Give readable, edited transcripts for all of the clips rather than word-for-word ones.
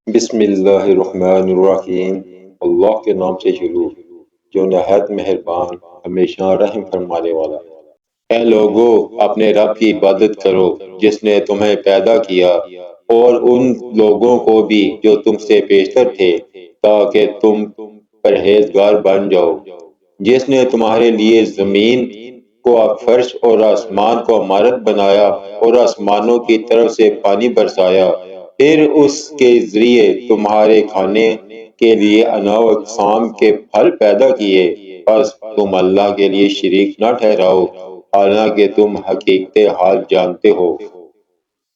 بسم اللہ الرحمن الرحیم۔ اللہ کے نام سے شروع جو نہایت مہربان ہمیشہ رحم فرمانے والا ہے۔ اے لوگو، اپنے رب کی عبادت کرو جس نے تمہیں پیدا کیا اور ان لوگوں کو بھی جو تم سے بیشتر تھے، تاکہ تم پرہیزگار بن جاؤ۔ جس نے تمہارے لیے زمین کو فرش اور آسمان کو عمارت بنایا اور آسمانوں کی طرف سے پانی برسایا، پھر اس کے ذریعے تمہارے کھانے کے لیے انواع و اقسام کے پھل پیدا کیے، بس تم اللہ کے لیے شریک نہ ٹھہراؤ، حالانکہ تم حقیقت حال جانتے ہو۔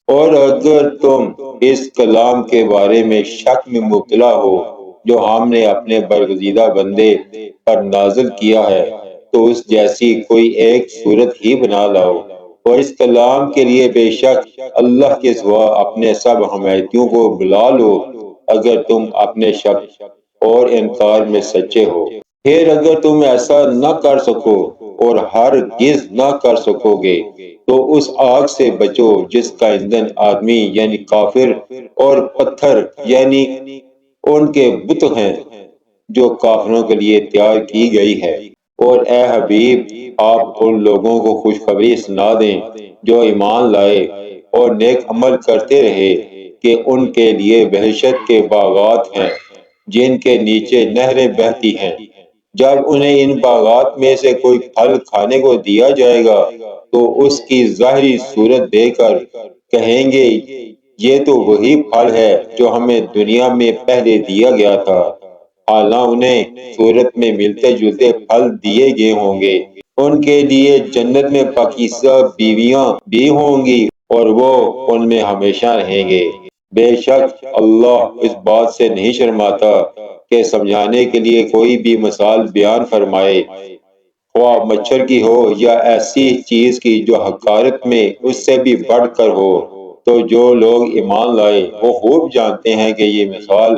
اور اگر تم اس کلام کے بارے میں شک میں مبتلا ہو جو ہم نے اپنے برگزیدہ بندے پر نازل کیا ہے، تو اس جیسی کوئی ایک صورت ہی بنا لاؤ، اور اس کلام کے لیے بے شک اللہ کے سوا اپنے سب حمایتیوں کو بلا لو، اگر تم اپنے شک اور انکار میں سچے ہو۔ پھر اگر تم ایسا نہ کر سکو اور ہرگز نہ کر سکو گے، تو اس آگ سے بچو جس کا ایندھن آدمی یعنی کافر اور پتھر یعنی ان کے بت ہیں، جو کافروں کے لیے تیار کی گئی ہے۔ اور اے حبیب، آپ ان لوگوں کو خوشخبری سنا دیں جو ایمان لائے اور نیک عمل کرتے رہے، کہ ان کے لیے بہشت کے باغات ہیں جن کے نیچے نہریں بہتی ہیں۔ جب انہیں ان باغات میں سے کوئی پھل کھانے کو دیا جائے گا تو اس کی ظاہری صورت دے کر کہیں گے، یہ تو وہی پھل ہے جو ہمیں دنیا میں پہلے دیا گیا تھا، حالانکہ انہیں صورت میں ملتے جلتے پھل دیے گئے ہوں گے۔ ان کے لیے جنت میں پاکیزہ بیویاں بھی ہوں گی اور وہ ان میں ہمیشہ رہیں گے۔ بے شک اللہ اس بات سے نہیں شرماتا کہ سمجھانے کے لیے کوئی بھی مثال بیان فرمائے، خواہ مچھر کی ہو یا ایسی چیز کی جو حقارت میں اس سے بھی بڑھ کر ہو۔ تو جو لوگ ایمان لائے وہ خوب جانتے ہیں کہ یہ مثال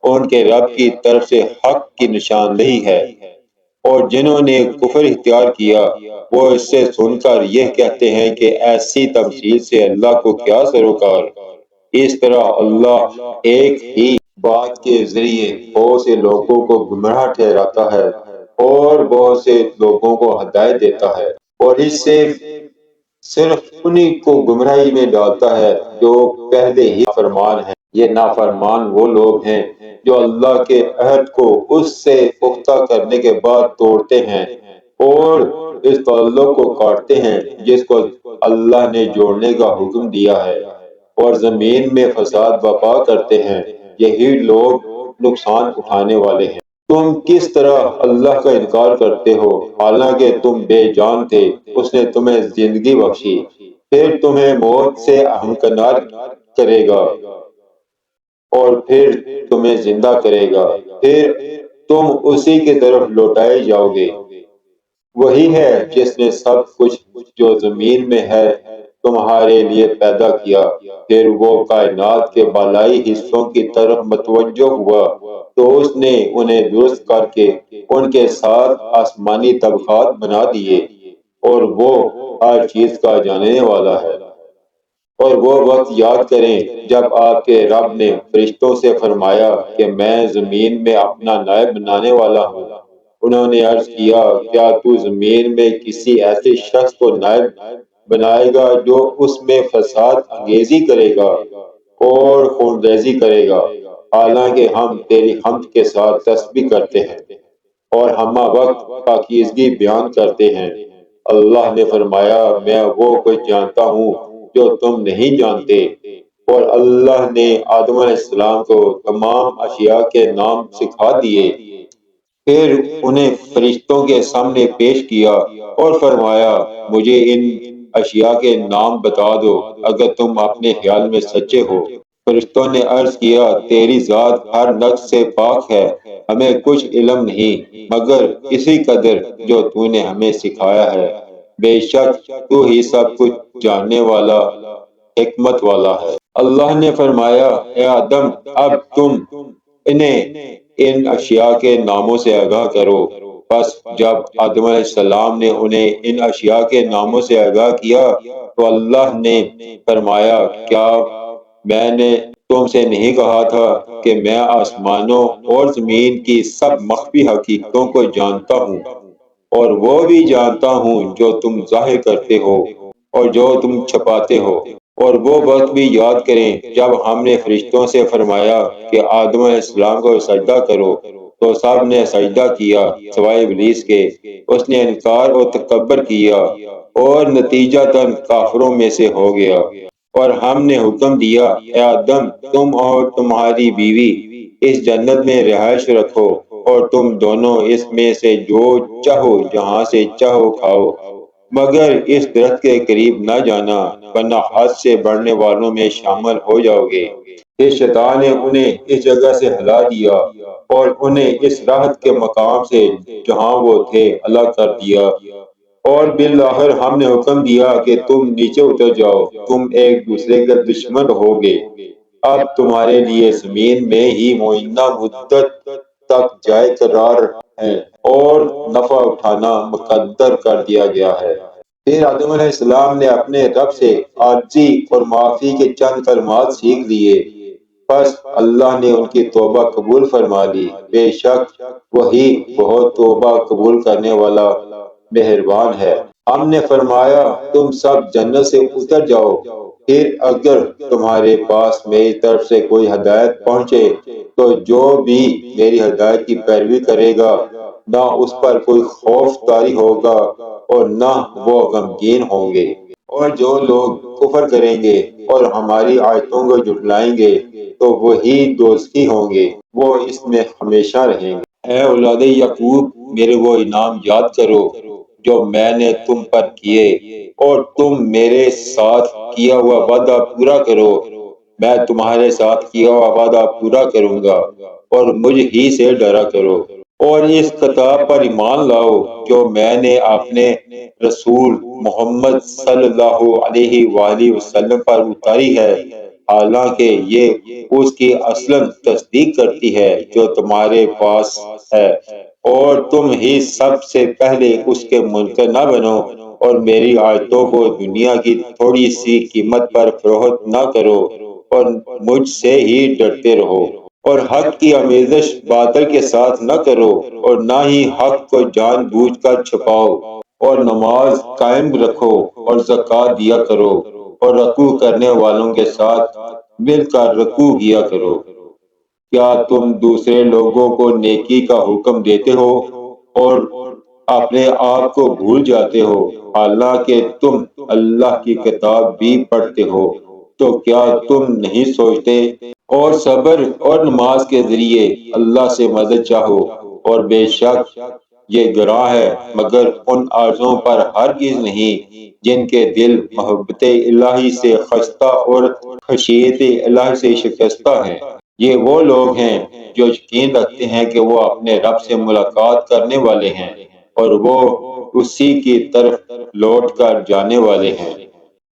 ان کے رب کی طرف سے حق کی نشاندہی ہے، اور جنہوں نے کفر اختیار کیا وہ اس سے سن کر یہ کہتے ہیں کہ ایسی تمثیل سے اللہ کو کیا سروکار۔ اس طرح اللہ ایک ہی بات کے ذریعے بہت سے لوگوں کو گمراہ ٹھہراتا ہے اور بہت سے لوگوں کو ہدایت دیتا ہے، اور اس سے صرف انہی کو گمراہی میں ڈالتا ہے جو پہلے ہی فرمان ہیں۔ یہ نافرمان وہ لوگ ہیں جو اللہ کے عہد کو اس سے پختہ کرنے کے بعد توڑتے ہیں اور اس تعلق کو کاٹتے ہیں جس کو اللہ نے جوڑنے کا حکم دیا ہے، اور زمین میں فساد برپا کرتے ہیں۔ یہی لوگ نقصان اٹھانے والے ہیں۔ تم کس طرح اللہ کا انکار کرتے ہو حالانکہ تم بے جان تھے، اس نے تمہیں زندگی بخشی، پھر تمہیں موت سے ہمکنار کرے گا اور پھر تمہیں زندہ کرے گا، پھر تم اسی کی طرف لوٹائے جاؤ گے۔ وہی ہے جس نے سب کچھ جو زمین میں ہے تمہارے لیے پیدا کیا، پھر وہ کائنات کے بالائی حصوں کی طرف متوجہ ہوا تو اس نے انہیں درست کر کے ان کے ساتھ آسمانی طبقات بنا دیے، اور وہ ہر چیز کا جاننے والا ہے۔ اور وہ وقت یاد کریں جب آپ کے رب نے فرشتوں سے فرمایا کہ میں زمین میں اپنا نائب بنانے والا ہوں۔ انہوں نے عرض کیا، کیا تو زمین میں کسی ایسے شخص کو نائب بنائے گا جو اس میں فساد انگیزی کرے گا اور خونریزی کرے گا، حالانکہ ہم تیری حمد کے ساتھ تسبیح کرتے ہیں اور ہمہ وقت پاکیزگی بیان کرتے ہیں۔ اللہ نے فرمایا، میں وہ کچھ جانتا ہوں جو تم نہیں جانتے، اور اللہ نے آدم علیہ السلام کو تمام اشیاء کے نام سکھا دیے۔ پھر انہیں فرشتوں کے سامنے پیش کیا اور فرمایا، مجھے ان اشیاء کے نام بتا دو اگر تم اپنے خیال میں سچے ہو۔ فرشتوں نے عرض کیا، تیری ذات ہر نقص سے پاک ہے، ہمیں کچھ علم نہیں مگر اسی قدر جو تو نے ہمیں سکھایا ہے، بے شک تو ہی سب کچھ جاننے والا حکمت والا ہے۔ اللہ نے فرمایا، اے آدم، اب تم انہیں ان اشیاء کے ناموں سے آگاہ کرو۔ بس جب آدم علیہ السلام نے انہیں ان اشیاء کے ناموں سے آگاہ کیا تو اللہ نے فرمایا، کیا میں نے تم سے نہیں کہا تھا کہ میں آسمانوں اور زمین کی سب مخفی حقیقتوں کو جانتا ہوں، اور وہ بھی جانتا ہوں جو تم ظاہر کرتے ہو اور جو تم چھپاتے ہو۔ اور وہ وقت بھی یاد کریں جب ہم نے فرشتوں سے فرمایا کہ آدم علیہ السلام کو سجدہ کرو، تو سب نے سجدہ کیا سوائے ابلیس کے۔ اس نے انکار اور تکبر کیا اور نتیجتاً کافروں میں سے ہو گیا۔ اور ہم نے حکم دیا، اے آدم، تم اور تمہاری بیوی اس جنت میں رہائش رکھو، اور تم دونوں اس میں سے جو چاہو جہاں سے چاہو کھاؤ، مگر اس درخت کے قریب نہ جانا، ورنہ حد سے بڑھنے والوں میں شامل ہو جاؤ گے۔ پھر شیطان نے انہیں اس جگہ سے ہلا دیا اور انہیں اس راحت کے مقام سے جہاں وہ تھے الگ کر دیا، اور بالآخر ہم نے حکم دیا کہ تم نیچے اتر جاؤ، تم ایک دوسرے کے دشمن ہوگے۔ اب تمہارے لیے زمین میں ہی معینہ مدت تک جائے قرار ہے اور نفع اٹھانا مقدر کر دیا گیا ہے۔ پھر آدم علیہ السلام نے اپنے رب سے عاجزی اور معافی کے چند کلمات سیکھ لیے، پس اللہ نے ان کی توبہ قبول فرما لی۔ بے شک وہی بہت توبہ قبول کرنے والا مہربان ہے۔ ہم نے فرمایا، تم سب جنت سے اتر جاؤ، پھر اگر تمہارے پاس میری طرف سے کوئی ہدایت پہنچے تو جو بھی میری ہدایت کی پیروی کرے گا، نہ اس پر کوئی خوف طاری ہوگا اور نہ وہ غمگین ہوں گے۔ اور جو لوگ کفر کریں گے اور ہماری آیتوں کو جھٹلائیں گے تو وہی دوزخی ہوں گے، وہ اس میں ہمیشہ رہیں گے۔ اے اولاد یعقوب، میرے وہ انعام یاد کرو جو میں نے تم پر کیے، اور تم میرے ساتھ کیا ہوا وعدہ پورا کرو، میں تمہارے ساتھ کیا ہوا وعدہ پورا کروں گا، اور مجھ ہی سے ڈرا کرو، اور اس کتاب پر ایمان لاؤ جو میں نے اپنے رسول محمد صلی اللہ علیہ وآلہ وسلم پر اتاری ہے، حالانکہ یہ اس کی اصلاً تصدیق کرتی ہے جو تمہارے پاس ہے، اور تم ہی سب سے پہلے اس کے منکر نہ بنو، اور میری آیتوں کو دنیا کی تھوڑی سی قیمت پر فروخت نہ کرو، اور مجھ سے ہی ڈرتے رہو، اور حق کی آمیزش باطل کے ساتھ نہ کرو، اور نہ ہی حق کو جان بوجھ کر چھپاؤ، اور نماز قائم رکھو اور زکوٰۃ دیا کرو، اور رکوع کرنے والوں کے ساتھ مل کر رکوع کیا کرو۔ کیا تم دوسرے لوگوں کو نیکی کا حکم دیتے ہو اور اپنے آپ کو بھول جاتے ہو، حالانکہ تم اللہ کی کتاب بھی پڑھتے ہو؟ تو کیا تم نہیں سوچتے؟ اور صبر اور نماز کے ذریعے اللہ سے مدد چاہو، اور بے شک یہ گراں ہے مگر ان آرزوؤں پر ہرگز نہیں جن کے دل محبت الہی سے خستہ اور خشیت الہی سے شکستہ ہیں۔ یہ وہ لوگ ہیں جو یقین رکھتے ہیں کہ وہ اپنے رب سے ملاقات کرنے والے ہیں، اور وہ اسی کی طرف لوٹ کر جانے والے ہیں۔